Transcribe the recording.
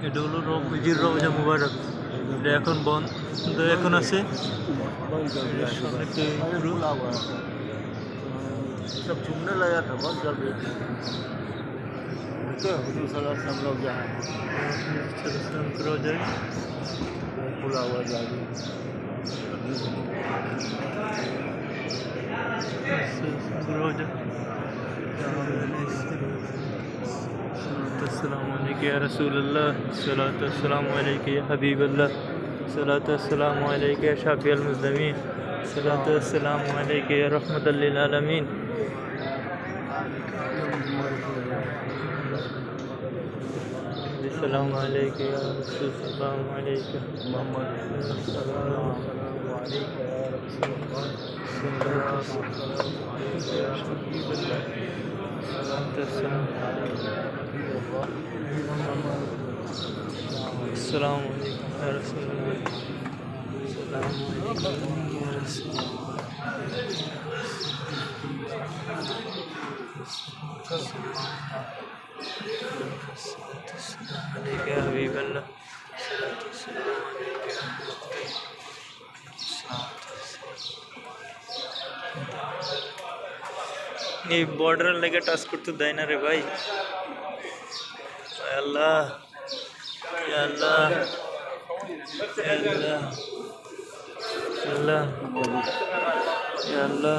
এটা হলো নবীজির রওজা মুবারক। এটা এখন বন্ধ, এখন আছে सब चुनने लगा था बस जब हुजूर सल्लल्लाहु अलैहि वसल्लम लोग जहाँ রওজা खुला हुआ जादू রওজা। अस्सलामु अलैका या रसूलल्लाह, सलातु वस्सलामु अलैका या हबीबल्लाह, सलातु वस्सलामु अलैका या शाफिअल मुज़लिमीन, सलातु वस्सलामु अलैका या रहमतल लिल आलमीन। अस्सलामु अलैका या रसूल, सल्लल्लाहु अलैका मोहम्मद अस्सलामु अलैकुम या रसूलल्लाह, अस्सलामु अलैकुम या रसूल, अलैका या हबीबल्लाह, सलातु वस्सलामु अलैका। এই বর্ডারের লেগে টাচ করতে দেয় না রে ভাই। আল্লাহ আল্লাহ আল্লাহ আল্লাহ আল্লাহ